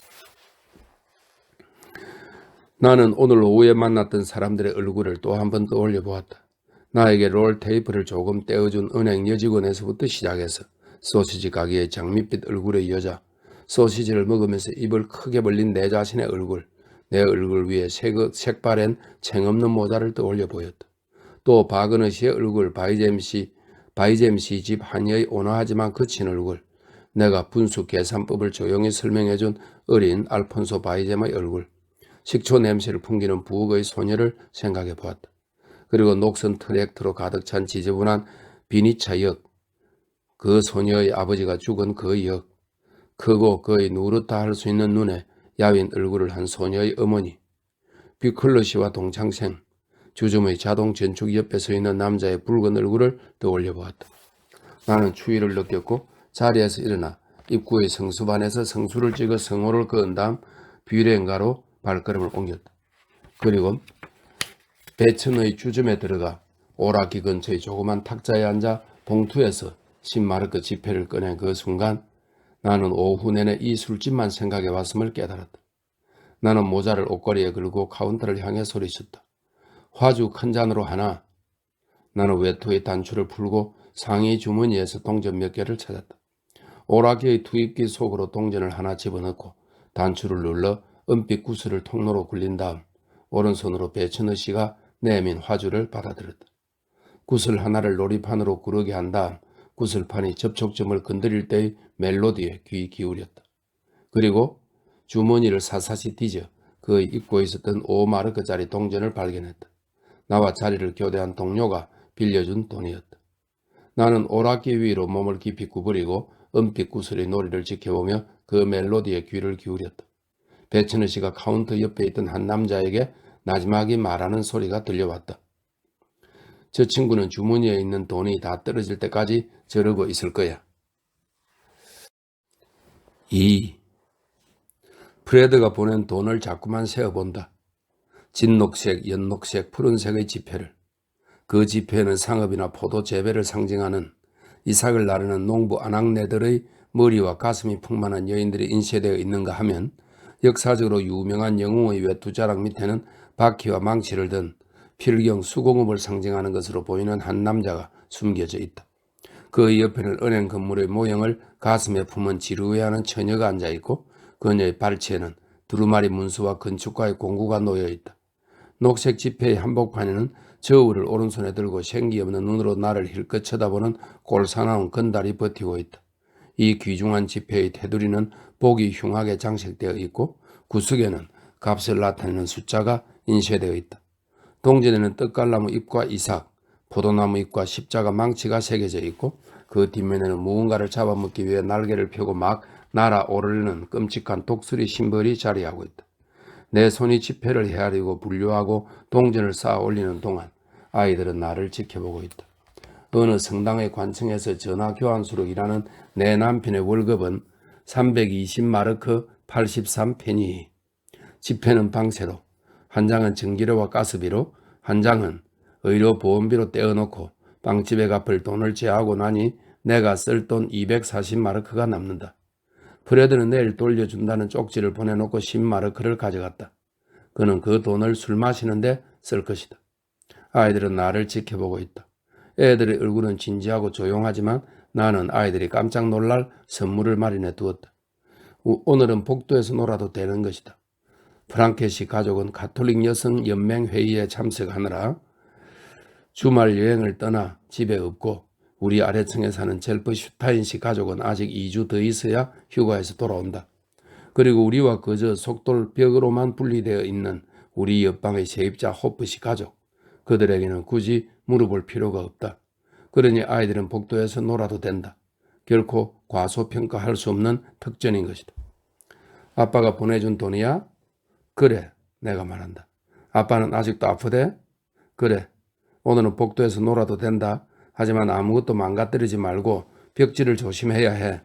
나는 오늘 오후에 만났던 사람들의 얼굴을 또 한 번 떠올려 보았다. 나에게 롤테이프를 조금 떼어준 은행 여직원에서부터 시작해서 소시지 가게의 장밋빛 얼굴의 여자, 소시지를 먹으면서 입을 크게 벌린 내 자신의 얼굴, 내 얼굴 위에 색바랜 챙없는 모자를 떠올려 보였다. 또 바그너시의 얼굴, 바이잼시 집 한여의 온화하지만 거친 얼굴, 내가 분수 계산법을 조용히 설명해준 어린 알폰소 바이잼의 얼굴, 식초 냄새를 풍기는 부엌의 소녀를 생각해 보았다. 그리고 녹슨 트랙터로 가득 찬 지저분한 비니차 역, 그 소녀의 아버지가 죽은 그 역, 크고 거의 누렇다 할 수 있는 눈에 야윈 얼굴을 한 소녀의 어머니, 뷔클러 씨와 동창생, 주점의 자동 전축 옆에 서 있는 남자의 붉은 얼굴을 떠올려 보았다. 나는 추위를 느꼈고 자리에서 일어나 입구의 성수반에서 성수를 찍어 성호를 그은 다음 뷰레인가로 발걸음을 옮겼다. 그리고 배천의 주점에 들어가 오락기 근처의 조그만 탁자에 앉아 봉투에서 10마르크 지폐를 꺼낸 그 순간 나는 오후 내내 이 술집만 생각해 왔음을 깨달았다. 나는 모자를 옷걸이에 걸고 카운터를 향해 소리쳤다. 화주 큰 잔으로 하나. 나는 외투의 단추를 풀고 상의 주머니에서 동전 몇 개를 찾았다. 오락기의 투입기 속으로 동전을 하나 집어넣고 단추를 눌러 은빛 구슬을 통로로 굴린 다음 오른손으로 배천의 씨가 내민 화주를 받아들였다. 구슬 하나를 놀이판으로 구르게 한 다음 구슬판이 접촉점을 건드릴 때의 멜로디에 귀 기울였다. 그리고 주머니를 사사시 뒤져 그의 입고 있었던 5마르크짜리 동전을 발견했다. 나와 자리를 교대한 동료가 빌려준 돈이었다. 나는 오락기 위로 몸을 깊이 구부리고 은빛 구슬의 놀이를 지켜보며 그 멜로디에 귀를 기울였다. 배천의 씨가 카운터 옆에 있던 한 남자에게 나지막이 말하는 소리가 들려왔다. 저 친구는 주머니에 있는 돈이 다 떨어질 때까지 저러고 있을 거야. 2. 프레드가 보낸 돈을 자꾸만 세어본다. 진녹색, 연녹색, 푸른색의 지폐를, 그 지폐에는 상업이나 포도 재배를 상징하는 이삭을 나르는 농부 아낙네들의 머리와 가슴이 풍만한 여인들이 인쇄되어 있는가 하면 역사적으로 유명한 영웅의 외투자락 밑에는 바퀴와 망치를 든 필경 수공업을 상징하는 것으로 보이는 한 남자가 숨겨져 있다. 그 옆에는 은행 건물의 모형을 가슴에 품은 지루해하는 처녀가 앉아있고 그녀의 발치에는 두루마리 문수와 건축가의 공구가 놓여있다. 녹색 지폐의 한복판에는 저울을 오른손에 들고 생기 없는 눈으로 나를 힐끗 쳐다보는 꼴사나운 건달이 버티고 있다. 이 귀중한 지폐의 테두리는 복이 흉하게 장식되어 있고 구석에는 값을 나타내는 숫자가 인쇄되어 있다. 동전에는 떡갈나무 잎과 이삭, 포도나무 잎과 십자가 망치가 새겨져 있고 그 뒷면에는 무언가를 잡아먹기 위해 날개를 펴고 막 날아오르려는 끔찍한 독수리 심벌이 자리하고 있다. 내 손이 지폐를 헤아리고 분류하고 동전을 쌓아 올리는 동안 아이들은 나를 지켜보고 있다. 어느 성당의 관청에서 전화교환소로 일하는 내 남편의 월급은 320마르크 83페니. 지폐는 방세로, 한 장은 전기료와 가스비로, 한 장은 의료보험비로 떼어놓고 빵집에 갚을 돈을 제하고 나니 내가 쓸 돈 240마르크가 남는다. 프레드는 내일 돌려준다는 쪽지를 보내놓고 10마르크를 가져갔다. 그는 그 돈을 술 마시는데 쓸 것이다. 아이들은 나를 지켜보고 있다. 애들의 얼굴은 진지하고 조용하지만 나는 아이들이 깜짝 놀랄 선물을 마련해 두었다. 오늘은 복도에서 놀아도 되는 것이다. 프랑케시 가족은 가톨릭 여성 연맹 회의에 참석하느라 주말 여행을 떠나 집에 없고 우리 아래층에 사는 젤프 슈타인씨 가족은 아직 2주 더 있어야 휴가에서 돌아온다. 그리고 우리와 그저 속돌 벽으로만 분리되어 있는 우리 옆방의 세입자 호프씨 가족, 그들에게는 굳이 물어볼 필요가 없다. 그러니 아이들은 복도에서 놀아도 된다. 결코 과소평가할 수 없는 특전인 것이다. 아빠가 보내준 돈이야? 그래, 내가 말한다. 아빠는 아직도 아프대? 그래, 오늘은 복도에서 놀아도 된다. 하지만 아무것도 망가뜨리지 말고 벽지를 조심해야 해.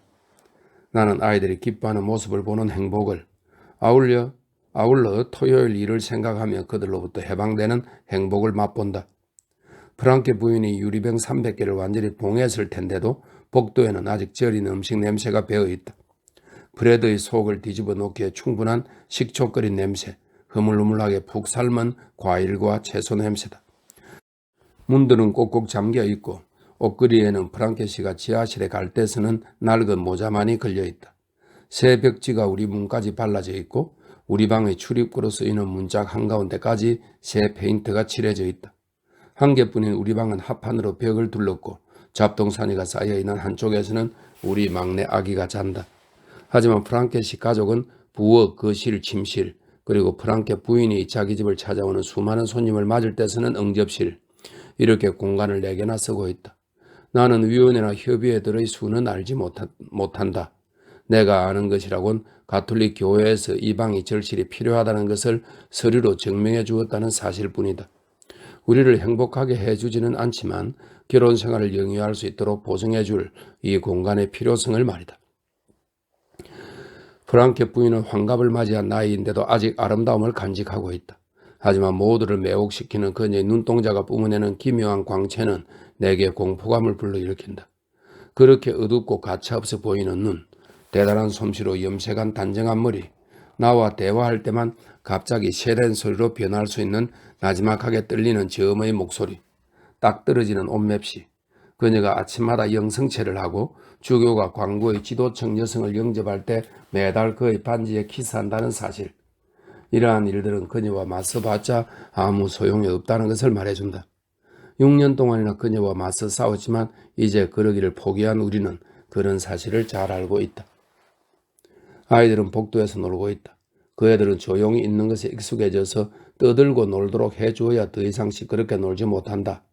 나는 아이들이 기뻐하는 모습을 보는 행복을, 아울러 토요일 일을 생각하며 그들로부터 해방되는 행복을 맛본다. 프랑케 부인이 유리병 300개를 완전히 봉했을 텐데도 복도에는 아직 절인 음식 냄새가 배어있다. 브레드의 속을 뒤집어 놓기에 충분한 식초 끓인 냄새, 흐물흐물하게 푹 삶은 과일과 채소 냄새다. 문들은 꼭꼭 잠겨있고 옷걸이에는 프랑케시가 지하실에 갈 때 쓰는 낡은 모자만이 걸려있다. 새 벽지가 우리 문까지 발라져 있고 우리 방의 출입구로 쓰이는 문짝 한가운데까지 새 페인트가 칠해져 있다. 한 개뿐인 우리 방은 합판으로 벽을 둘렀고 잡동사니가 쌓여있는 한쪽에서는 우리 막내 아기가 잔다. 하지만 프랑케시 가족은 부엌, 거실, 침실, 그리고 프랑케 부인이 자기 집을 찾아오는 수많은 손님을 맞을 때 쓰는 응접실, 이렇게 공간을 4개나 쓰고 있다. 나는 위원회나 협의회들의 수는 알지 못한다. 내가 아는 것이라곤 가톨릭 교회에서 이 방이 절실히 필요하다는 것을 서류로 증명해 주었다는 사실뿐이다. 우리를 행복하게 해주지는 않지만 결혼 생활을 영위할 수 있도록 보증해 줄 이 공간의 필요성을 말이다. 프랑케 부인은 환갑을 맞이한 나이인데도 아직 아름다움을 간직하고 있다. 하지만 모두를 매혹시키는 그녀의 눈동자가 뿜어내는 기묘한 광채는 내게 공포감을 불러일으킨다. 그렇게 어둡고 가차없어 보이는 눈, 대단한 솜씨로 염색한 단정한 머리, 나와 대화할 때만 갑자기 쉐된 소리로 변할 수 있는 나지막하게 떨리는 저음의 목소리, 딱 떨어지는 옷맵시, 그녀가 아침마다 영성체를 하고 주교가 광고의 지도층 여성을 영접할 때 매달 그의 반지에 키스한다는 사실, 이러한 일들은 그녀와 맞서봤자 아무 소용이 없다는 것을 말해준다. 6년 동안이나 그녀와 맞서 싸웠지만 이제 그러기를 포기한 우리는 그런 사실을 잘 알고 있다. 아이들은 복도에서 놀고 있다. 그 애들은 조용히 있는 것에 익숙해져서 떠들고 놀도록 해주어야 더 이상 시끄럽게 놀지 못한다.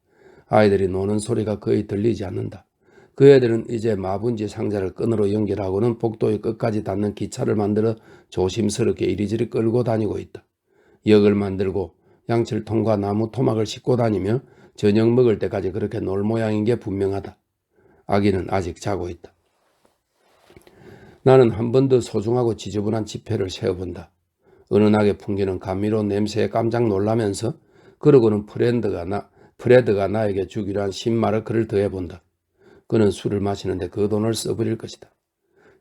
아이들이 노는 소리가 거의 들리지 않는다. 그 애들은 이제 마분지 상자를 끈으로 연결하고는 복도의 끝까지 닿는 기차를 만들어 조심스럽게 이리저리 끌고 다니고 있다. 역을 만들고 양철통과 나무 토막을 싣고 다니며 저녁 먹을 때까지 그렇게 놀 모양인 게 분명하다. 아기는 아직 자고 있다. 나는 한 번 더 소중하고 지저분한 지폐를 세어본다. 은은하게 풍기는 감미로운 냄새에 깜짝 놀라면서 그러고는 프레드가 나에게 주기로 한 10마르크를 더해본다. 그는 술을 마시는데 그 돈을 써버릴 것이다.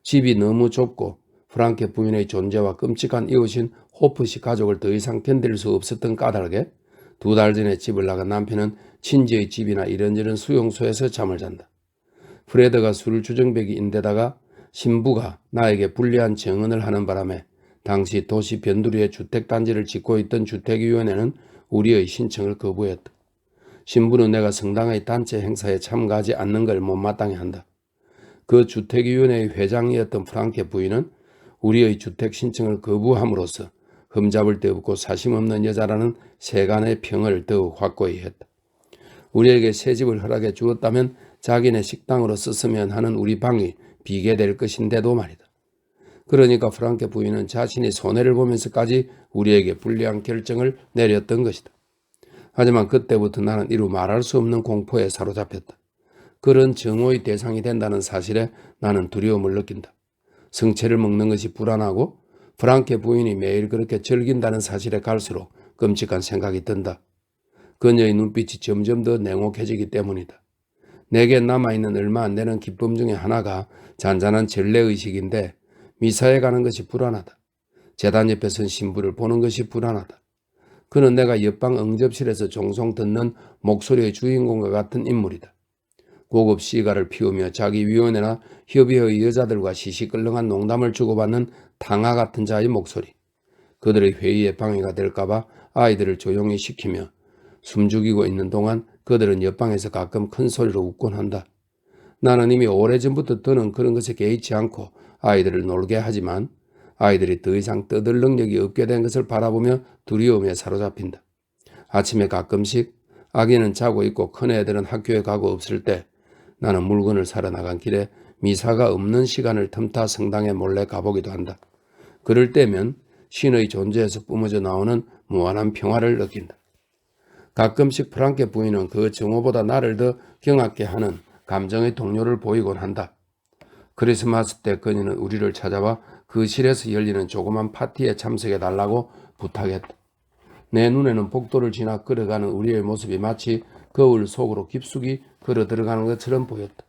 집이 너무 좁고 프랑케 부인의 존재와 끔찍한 이웃인 호프시 가족을 더 이상 견딜 수 없었던 까닭에 2달 전에 집을 나간 남편은 친지의 집이나 이런저런 수용소에서 잠을 잔다. 프레드가 술 주정뱅이인데다가 신부가 나에게 불리한 정언을 하는 바람에 당시 도시 변두리에 주택단지를 짓고 있던 주택위원회는 우리의 신청을 거부했다. 신부는 내가 성당의 단체 행사에 참가하지 않는 걸 못마땅해 한다. 그 주택위원회의 회장이었던 프랑케 부인은 우리의 주택 신청을 거부함으로써 흠잡을 데 없고 사심없는 여자라는 세간의 평을 더욱 확고히 했다. 우리에게 새 집을 허락해 주었다면 자기네 식당으로 썼으면 하는 우리 방이 비게 될 것인데도 말이다. 그러니까 프랑케 부인은 자신이 손해를 보면서까지 우리에게 불리한 결정을 내렸던 것이다. 하지만 그때부터 나는 이루 말할 수 없는 공포에 사로잡혔다. 그런 정오의 대상이 된다는 사실에 나는 두려움을 느낀다. 성체를 먹는 것이 불안하고 프랑케 부인이 매일 그렇게 즐긴다는 사실에 갈수록 끔찍한 생각이 든다. 그녀의 눈빛이 점점 더 냉혹해지기 때문이다. 내게 남아있는 얼마 안 되는 기쁨 중에 하나가 잔잔한 전례의식인데 미사에 가는 것이 불안하다. 제단 옆에 선 신부를 보는 것이 불안하다. 그는 내가 옆방 응접실에서 종종 듣는 목소리의 주인공과 같은 인물이다. 고급 시가를 피우며 자기 위원회나 협의회의 여자들과 시시끌렁한 농담을 주고받는 탕아 같은 자의 목소리. 그들의 회의에 방해가 될까봐 아이들을 조용히 시키며 숨죽이고 있는 동안 그들은 옆방에서 가끔 큰 소리로 웃곤 한다. 나는 이미 오래전부터 더는 그런 것에 개의치 않고 아이들을 놀게 하지만 아이들이 더 이상 떠들 능력이 없게 된 것을 바라보며 두려움에 사로잡힌다. 아침에 가끔씩 아기는 자고 있고 큰애들은 학교에 가고 없을 때 나는 물건을 사러 나간 길에 미사가 없는 시간을 틈타 성당에 몰래 가보기도 한다. 그럴 때면 신의 존재에서 뿜어져 나오는 무한한 평화를 느낀다. 가끔씩 프랑케 부인은 그 정오보다 나를 더 경악게 하는 감정의 동료를 보이곤 한다. 크리스마스 때 그녀는 우리를 찾아와 그 실에서 열리는 조그만 파티에 참석해달라고 부탁했다. 내 눈에는 복도를 지나 걸어가는 우리의 모습이 마치 거울 속으로 깊숙이 걸어 들어가는 것처럼 보였다.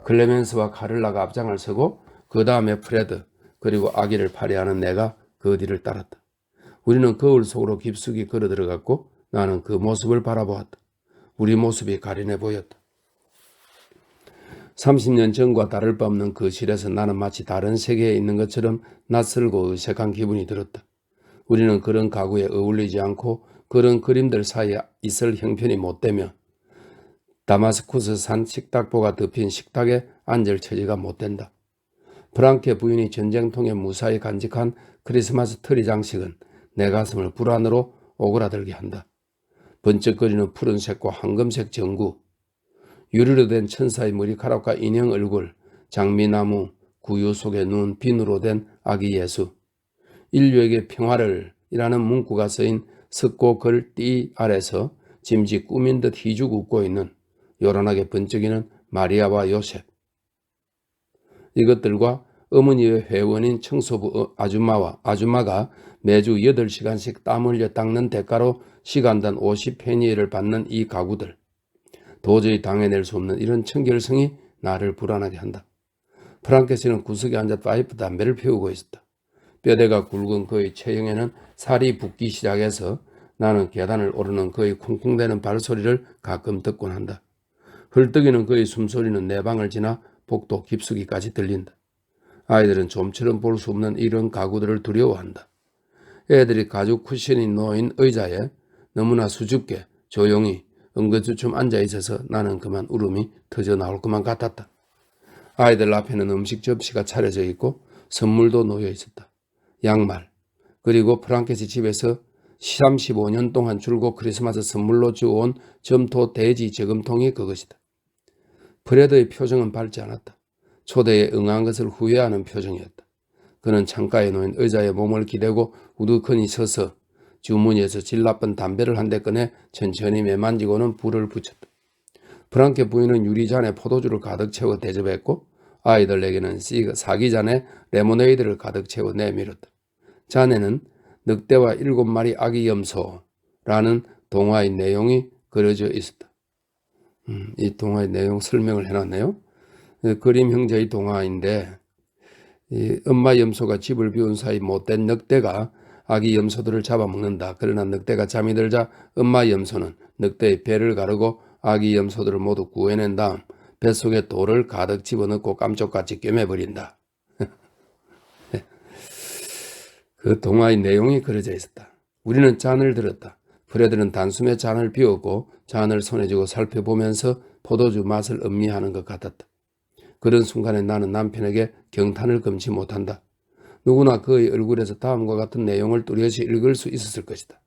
클레멘스와 카를라가 앞장을 서고 그 다음에 프레드 그리고 아기를 팔이하는 내가 그 뒤를 따랐다. 우리는 거울 속으로 깊숙이 걸어 들어갔고 나는 그 모습을 바라보았다. 우리 모습이 가련해 보였다. 30년 전과 다를 바 없는 그 실에서 나는 마치 다른 세계에 있는 것처럼 낯설고 어색한 기분이 들었다. 우리는 그런 가구에 어울리지 않고 그런 그림들 사이에 있을 형편이 못되며 다마스쿠스산 식탁보가 덮인 식탁에 앉을 처지가 못된다. 프랑케 부인이 전쟁통에 무사히 간직한 크리스마스 트리 장식은 내 가슴을 불안으로 오그라들게 한다. 번쩍거리는 푸른색과 황금색 전구, 유리로 된 천사의 머리카락과 인형 얼굴, 장미나무, 구유 속의 눈, 비누로 된 아기 예수, 인류에게 평화를 이라는 문구가 쓰인 석고 글띠 아래서 짐짓 꾸민 듯 희죽 웃고 있는 요란하게 번쩍이는 마리아와 요셉. 이것들과 어머니의 회원인 청소부 아줌마가 매주 8시간씩 땀 흘려 닦는 대가로 시간당 50페니를 받는 이 가구들. 도저히 당해낼 수 없는 이런 청결성이 나를 불안하게 한다. 프랑케스는 구석에 앉아 파이프 담배를 피우고 있었다. 뼈대가 굵은 그의 체형에는 살이 붓기 시작해서 나는 계단을 오르는 그의 쿵쿵대는 발소리를 가끔 듣곤 한다. 헐떡이는 그의 숨소리는 내 방을 지나 복도 깊숙이까지 들린다. 아이들은 좀처럼 볼 수 없는 이런 가구들을 두려워한다. 애들이 가죽 쿠션이 놓인 의자에 너무나 수줍게 조용히 은근슬쩍 앉아있어서 나는 그만 울음이 터져 나올 것만 같았다. 아이들 앞에는 음식 접시가 차려져 있고 선물도 놓여 있었다. 양말, 그리고 프랑케스 집에서 35년 동안 줄곧 크리스마스 선물로 주워온 점토 돼지 저금통이 그것이다. 프레드의 표정은 밝지 않았다. 초대에 응한 것을 후회하는 표정이었다. 그는 창가에 놓인 의자에 몸을 기대고 우두커니 서서 주머니에서 질 나쁜 담배를 한 대 꺼내 천천히 매만지고는 불을 붙였다. 프랑케 부인은 유리잔에 포도주를 가득 채워 대접했고 아이들에게는 사기잔에 레모네이드를 가득 채워 내밀었다. 자네는 늑대와 7마리 아기 염소라는 동화의 내용이 그려져 있었다. 이 동화의 내용 설명을 해놨네요. 그림 형제의 동화인데 이 엄마 염소가 집을 비운 사이 못된 늑대가 아기 염소들을 잡아먹는다. 그러나 늑대가 잠이 들자 엄마 염소는 늑대의 배를 가르고 아기 염소들을 모두 구해낸 다음 뱃속에 돌을 가득 집어넣고 깜짝같이 꿰매버린다. 그 동화의 내용이 그려져 있었다. 우리는 잔을 들었다. 프레드는 단숨에 잔을 비웠고 잔을 손에 쥐고 살펴보면서 포도주 맛을 음미하는 것 같았다. 그런 순간에 나는 남편에게 경탄을 금치 못한다. 누구나 그의 얼굴에서 다음과 같은 내용을 뚜렷이 읽을 수 있었을 것이다.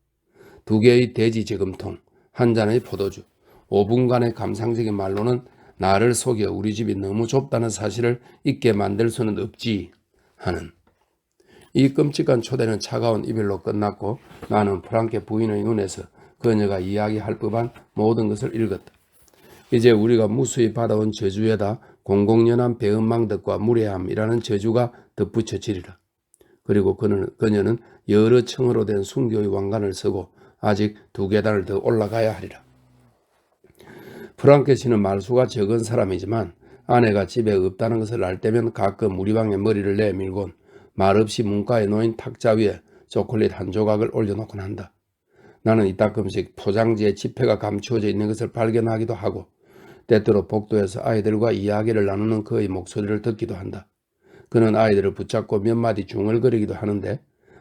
2개의 돼지 저금통, 한 잔의 포도주, 5분간의 감상적인 말로는 나를 속여 우리 집이 너무 좁다는 사실을 잊게 만들 수는 없지 하는 이 끔찍한 초대는 차가운 이별로 끝났고 나는 프랑케 부인의 눈에서 그녀가 이야기할 법한 모든 것을 읽었다. 이제 우리가 무수히 받아온 저주에다 공공연한 배은망덕과 무례함이라는 저주가 덧붙여지리라. 그리고 그녀는 여러 층으로 된 순교의 왕관을 쓰고 아직 2계단을 더 올라가야 하리라. 프랑케 씨는 말수가 적은 사람이지만 아내가 집에 없다는 것을 알 때면 가끔 우리 방에 머리를 내밀곤 말없이 문가에 놓인 탁자 위에 초콜릿 한 조각을 올려놓곤 한다. 나는 이따금씩 포장지에 지폐가 감추어져 있는 것을 발견하기도 하고 때때로 복도에서 아이들과 이야기를 나누는 그의 목소리를 듣기도 한다. 그는 아이들을 붙잡고 몇 마디 중얼거리기도 하는데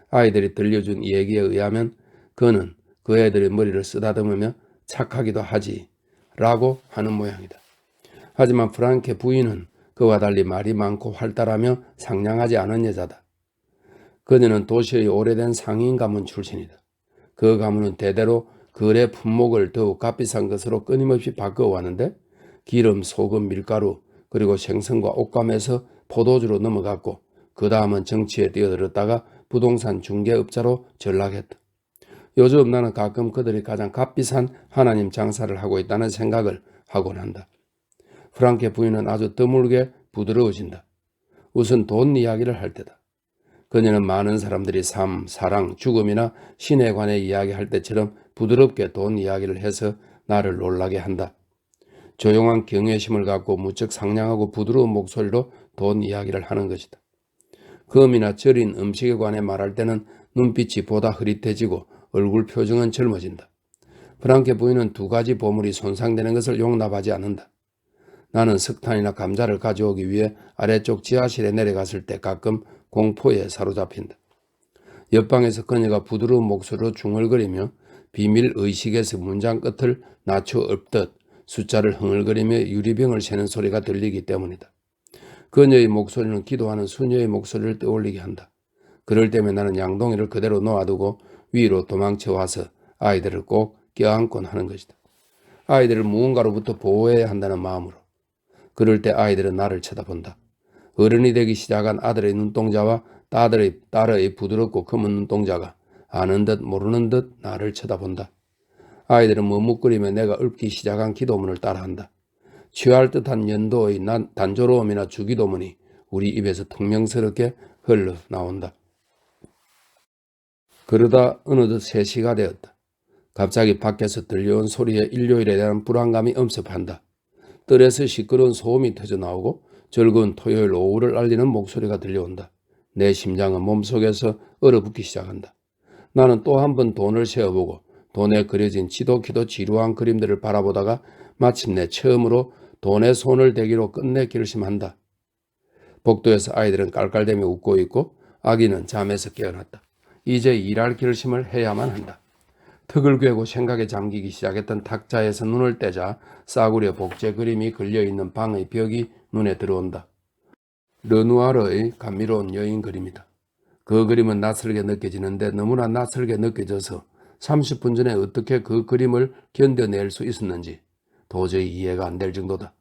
아이들이 들려준 얘기에 의하면 그는 그 애들의 머리를 쓰다듬으며 착하기도 하지 라고 하는 모양이다. 하지만 프랑케 부인은 그와 달리 말이 많고 활달하며 상냥하지 않은 여자다. 그녀는 도시의 오래된 상인 가문 출신이다. 그 가문은 대대로 거래 품목을 더욱 값비싼 것으로 끊임없이 바꿔왔는데 기름, 소금, 밀가루 그리고 생선과 옷감에서 포도주로 넘어갔고 그 다음은 정치에 뛰어들었다가 부동산 중개업자로 전락했다. 요즘 나는 가끔 그들이 가장 값비싼 하나님 장사를 하고 있다는 생각을 하곤 한다. 프랑케 부인은 아주 드물게 부드러워진다. 우선 돈 이야기를 할 때다. 그녀는 많은 사람들이 삶, 사랑, 죽음이나 신에 관해 이야기할 때처럼 부드럽게 돈 이야기를 해서 나를 놀라게 한다. 조용한 경외심을 갖고 무척 상냥하고 부드러운 목소리로 돈 이야기를 하는 것이다. 금이나 절인 음식에 관해 말할 때는 눈빛이 보다 흐릿해지고 얼굴 표정은 젊어진다. 프랑케 부인은 2가지 보물이 손상되는 것을 용납하지 않는다. 나는 석탄이나 감자를 가져오기 위해 아래쪽 지하실에 내려갔을 때 가끔 공포에 사로잡힌다. 옆방에서 그녀가 부드러운 목소리로 중얼거리며 비밀 의식에서 문장 끝을 낮춰 엎듯 숫자를 흥얼거리며 유리병을 세는 소리가 들리기 때문이다. 그녀의 목소리는 기도하는 수녀의 목소리를 떠올리게 한다. 그럴 때면 나는 양동이를 그대로 놓아두고 위로 도망쳐 와서 아이들을 꼭 껴안곤 하는 것이다. 아이들을 무언가로부터 보호해야 한다는 마음으로. 그럴 때 아이들은 나를 쳐다본다. 어른이 되기 시작한 아들의 눈동자와 딸의 부드럽고 검은 눈동자가 아는 듯 모르는 듯 나를 쳐다본다. 아이들은 머뭇거리며 내가 읊기 시작한 기도문을 따라한다. 취할 듯한 연도의 단조로움이나 주기도문이 우리 입에서 퉁명스럽게 흘러나온다. 그러다 어느덧 3시가 되었다. 갑자기 밖에서 들려온 소리에 일요일에 대한 불안감이 엄습한다. 뜰에서 시끄러운 소음이 터져나오고 즐거운 토요일 오후를 알리는 목소리가 들려온다. 내 심장은 몸속에서 얼어붙기 시작한다. 나는 또 한 번 돈을 세어보고 돈에 그려진 지독히도 지루한 그림들을 바라보다가 마침내 처음으로 돈에 손을 대기로 끝내 결심한다. 복도에서 아이들은 깔깔대며 웃고 있고 아기는 잠에서 깨어났다. 이제 일할 결심을 해야만 한다. 턱을 괴고 생각에 잠기기 시작했던 탁자에서 눈을 떼자 싸구려 복제 그림이 걸려있는 방의 벽이 눈에 들어온다. 르누아르의 감미로운 여인 그림이다. 그 그림은 낯설게 느껴지는데 너무나 낯설게 느껴져서 30분 전에 어떻게 그 그림을 견뎌낼 수 있었는지 도저히 이해가 안 될 정도다.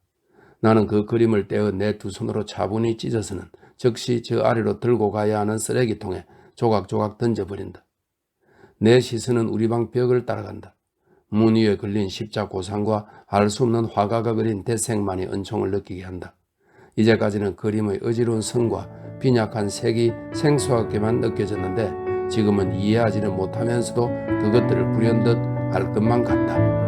나는 그 그림을 떼어 내 2 손으로 차분히 찢어서는 즉시 저 아래로 들고 가야 하는 쓰레기통에 조각조각 던져버린다. 내 시선은 우리 방 벽을 따라간다. 문 위에 걸린 십자 고상과 알 수 없는 화가가 그린 대생만이 은총을 느끼게 한다. 이제까지는 그림의 어지러운 선과 빈약한 색이 생소하게만 느껴졌는데 지금은 이해하지는 못하면서도 그것들을 불현듯 알 것만 같다.